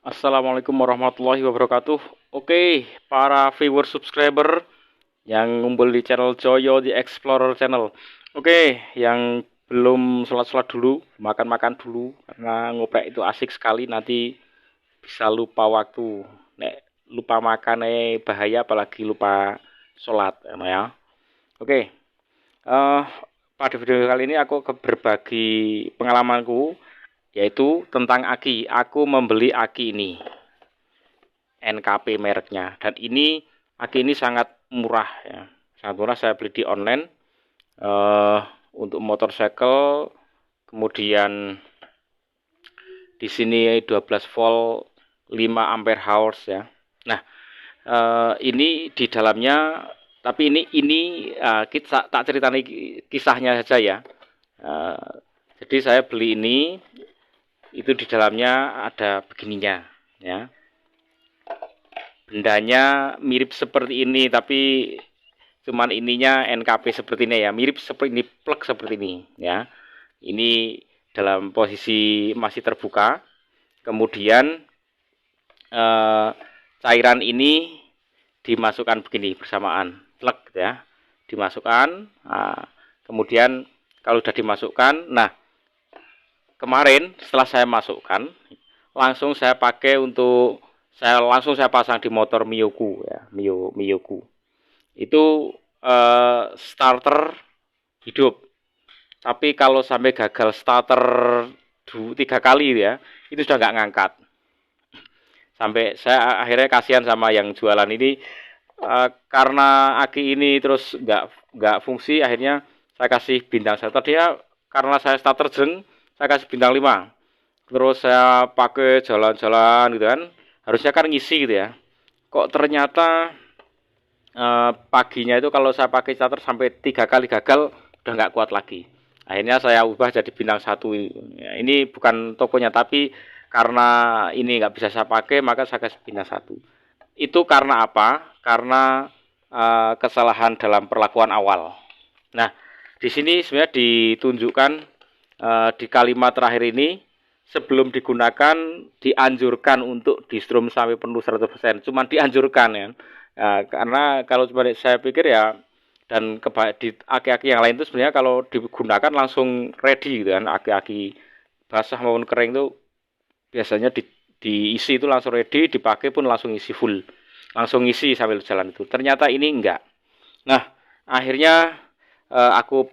Assalamualaikum warahmatullahi wabarakatuh. Oke, para viewer subscriber yang ngumpul di channel Joyo di Explorer channel. Oke, yang belum sholat-sholat dulu, makan-makan dulu karena ngoprek itu asik sekali, nanti bisa lupa waktu. Nek lupa makan bahaya, apalagi lupa sholat ya. Oke, pada video kali ini aku berbagi pengalamanku, yaitu tentang aki. Aku membeli aki ini, NKP mereknya, dan ini aki ini sangat murah ya, sangat murah. Saya beli di online untuk motorcycle. Kemudian di sini 12 volt 5 ampere hours ya. Nah, ini di dalamnya, tapi ini kita tak ceritani kisahnya saja ya. Jadi saya beli ini, itu di dalamnya ada begininya ya. Bendanya mirip seperti ini, tapi cuman ininya NKP seperti ini ya, mirip seperti ini, plug seperti ini ya. Ini dalam posisi masih terbuka. Kemudian cairan ini dimasukkan begini bersamaan, plug ya, dimasukkan. Kemudian kalau sudah dimasukkan, nah kemarin setelah saya masukkan, langsung saya pakai untuk saya pasang di motor Miyoku ya, Miyoku. Itu starter hidup. Tapi kalau sampai gagal starter 3 kali ya, itu sudah nggak ngangkat. Sampai saya akhirnya kasihan sama yang jualan ini, karena aki ini terus nggak fungsi, akhirnya saya kasih bintang 1. Tadinya karena saya starter jeng, saya kasih bintang 5. Terus saya pakai jalan-jalan gitu kan, harusnya kan ngisi gitu ya. Kok ternyata paginya itu kalau saya pakai starter sampai 3 kali gagal, udah nggak kuat lagi. Akhirnya saya ubah jadi bintang 1 ya. Ini bukan tokonya, tapi karena ini nggak bisa saya pakai, maka saya kasih bintang 1. Itu karena apa? Karena kesalahan dalam perlakuan awal. Nah, di sini sebenarnya ditunjukkan di kalimat terakhir ini, sebelum digunakan dianjurkan untuk di strum sampai penuh 100%. Cuman dianjurkan ya. Karena kalau saya pikir ya, dan di aki-aki yang lain itu sebenarnya kalau digunakan langsung ready gitu kan. Aki-aki basah maupun kering itu biasanya diisi itu langsung ready, dipakai pun langsung isi full, langsung isi sambil jalan itu. Ternyata ini enggak. Nah, akhirnya aku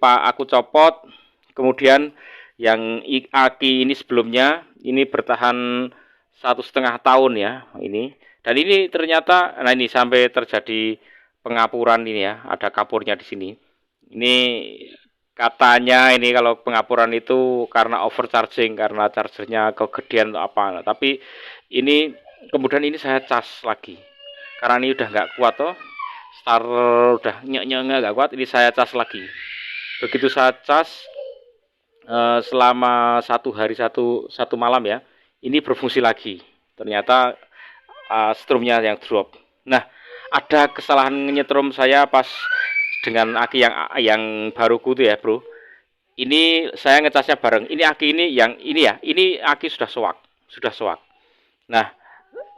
copot. Kemudian yang aki ini sebelumnya ini bertahan 1,5 tahun ya ini. Dan ini ternyata, nah ini sampai terjadi pengapuran ini ya, ada kapurnya di sini. Ini katanya ini kalau pengapuran itu karena overcharging, karena chargernya kegedean atau apa. Nah, tapi ini kemudian ini saya cas lagi karena ini udah nggak kuat toh, starter udah nggak kuat. Ini saya cas lagi. Begitu saya cas selama 1 hari 1 malam ya, ini berfungsi lagi. Ternyata strumnya yang drop. Nah, ada kesalahan nyetrum saya pas dengan aki yang baruku tuh ya bro. Ini saya ngecasnya bareng. Ini aki ini yang ini ya. Ini aki sudah soak. Nah,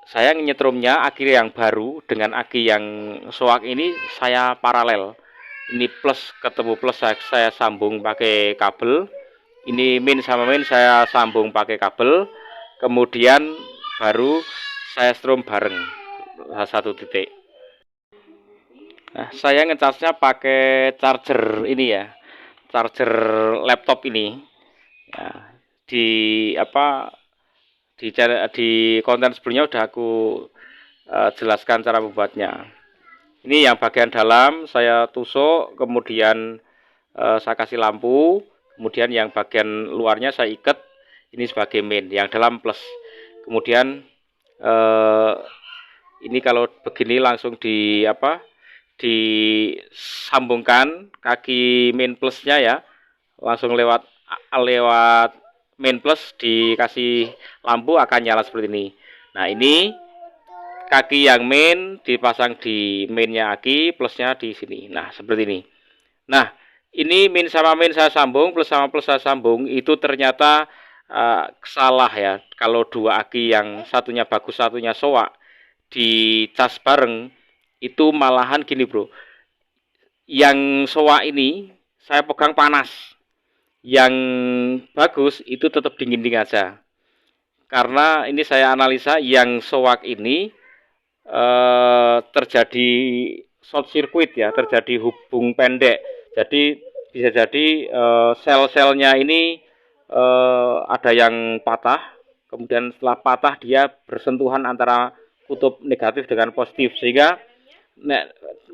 saya nyetrumnya aki yang baru dengan aki yang soak ini saya paralel. Ini plus ketemu plus, saya sambung pakai kabel. Ini min sama min saya sambung pakai kabel. Kemudian baru saya strum bareng 1 titik. Nah, saya ngecasnya pakai charger ini ya, charger laptop ini. Ya, di apa di konten sebelumnya udah aku jelaskan cara membuatnya. Ini yang bagian dalam saya tusuk, kemudian saya kasih lampu, kemudian yang bagian luarnya saya ikat. Ini sebagai main, yang dalam plus. Kemudian ini kalau begini langsung disambungkan kaki main plusnya ya, langsung lewat main plus, dikasih lampu akan nyala seperti ini. Nah, ini kaki yang main dipasang di mainnya aki, plusnya di sini. Nah, seperti ini. Nah, ini min sama min saya sambung, plus sama plus saya sambung. Itu ternyata salah ya kalau dua aki yang satunya bagus satunya soak dicas bareng itu malahan gini bro, yang soak ini saya pegang panas, yang bagus itu tetap dingin-dingin aja. Karena ini saya analisa yang soak ini terjadi short circuit ya, terjadi hubung pendek. Jadi bisa jadi sel-selnya ini ada yang patah, kemudian setelah patah dia bersentuhan antara kutub negatif dengan positif, sehingga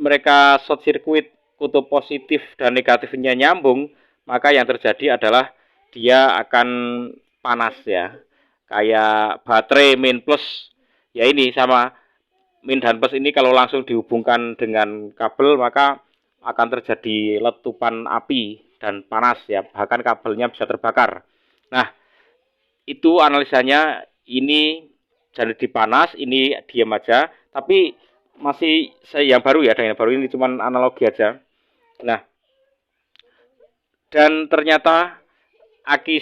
mereka short circuit kutub positif dan negatifnya nyambung, maka yang terjadi adalah dia akan panas ya, kayak baterai min plus ya, ini sama min dan plus ini kalau langsung dihubungkan dengan kabel maka akan terjadi letupan api dan panas ya, bahkan kabelnya bisa terbakar. Nah, itu analisanya, ini jadi dipanas, ini diam aja, tapi masih yang baru ya, yang baru ini cuman analogi aja. Nah, dan ternyata aki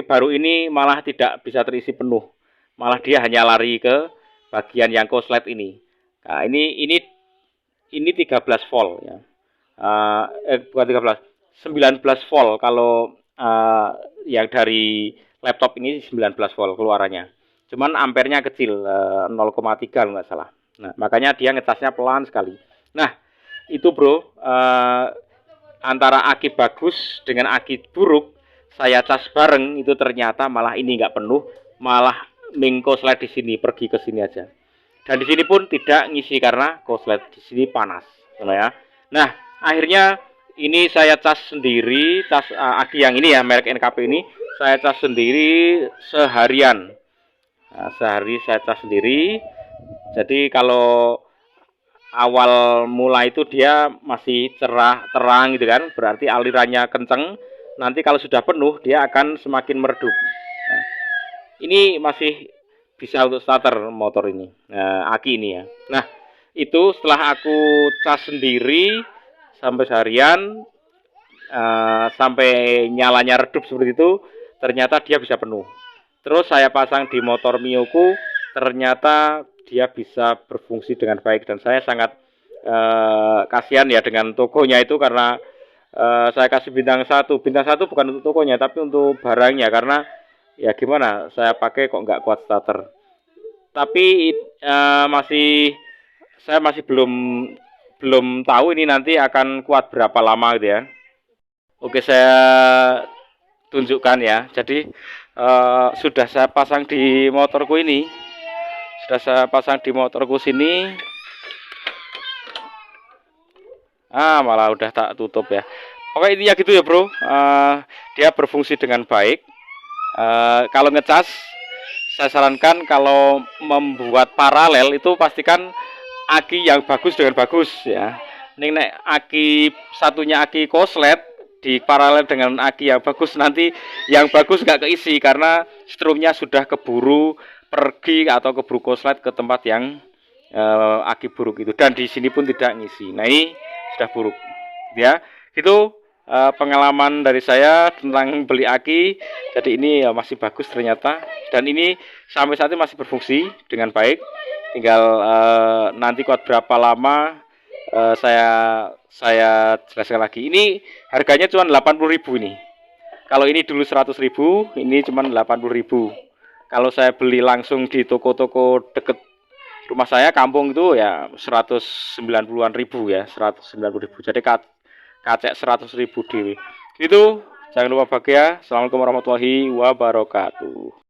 baru ini malah tidak bisa terisi penuh, malah dia hanya lari ke bagian yang koslet ini. Nah, ini 13 volt ya. Bukan 13, 19 volt kalau yang dari laptop ini 19 volt keluarannya. Cuman ampernya kecil, 0,3 nggak salah. Nah, makanya dia ngecasnya pelan sekali. Nah, itu bro, antara aki bagus dengan aki buruk saya cas bareng itu ternyata malah ini nggak penuh, malah mingkoslet di sini pergi ke sini aja. Dan di sini pun tidak ngisi karena koslet di sini panas, ya. Nah, akhirnya ini saya cas sendiri, cas aki yang ini ya, merek NKP ini saya cas sendiri seharian. Nah, sehari saya cas sendiri. Jadi kalau awal mulai itu dia masih cerah terang gitu kan, berarti alirannya kenceng. Nanti kalau sudah penuh dia akan semakin meredup. Nah, ini masih bisa untuk starter motor ini, aki ini ya. Nah, itu setelah aku cas sendiri sampai seharian, sampai nyalanya redup seperti itu, ternyata dia bisa penuh. Terus saya pasang di motor Mioku, ternyata dia bisa berfungsi dengan baik, dan saya sangat kasihan ya dengan tokonya itu, karena saya kasih bintang 1. Bintang 1 bukan untuk tokonya tapi untuk barangnya, karena ya gimana, saya pakai kok nggak kuat starter. Tapi saya masih belum tahu ini nanti akan kuat berapa lama gitu ya. Oke, saya tunjukkan ya. Jadi sudah saya pasang di motorku ini. Sudah saya pasang di motorku sini. Malah udah tak tutup ya. Oke, intinya gitu ya bro. Dia berfungsi dengan baik. Kalau ngecas, saya sarankan kalau membuat paralel itu pastikan aki yang bagus dengan bagus ya. Nek aki satunya aki koslet di paralel dengan aki yang bagus, nanti yang bagus nggak keisi karena strumnya sudah keburu pergi atau keburu koslet ke tempat yang aki buruk itu, dan di sini pun tidak ngisi. Nah, ini sudah buruk ya. Itu pengalaman dari saya tentang beli aki. Jadi ini masih bagus ternyata, dan ini sampai saat ini masih berfungsi dengan baik. Tinggal nanti kuat berapa lama saya jelaskan lagi. Ini harganya cuma 80.000 ini. Kalau ini dulu 100.000, ini cuma 80.000. Kalau saya beli langsung di toko-toko deket rumah saya kampung itu ya 190-an ribu ya, 190.000. Jadi kacek 100.000 dewi. Itu jangan lupa bahagia. Assalamualaikum warahmatullahi wabarakatuh.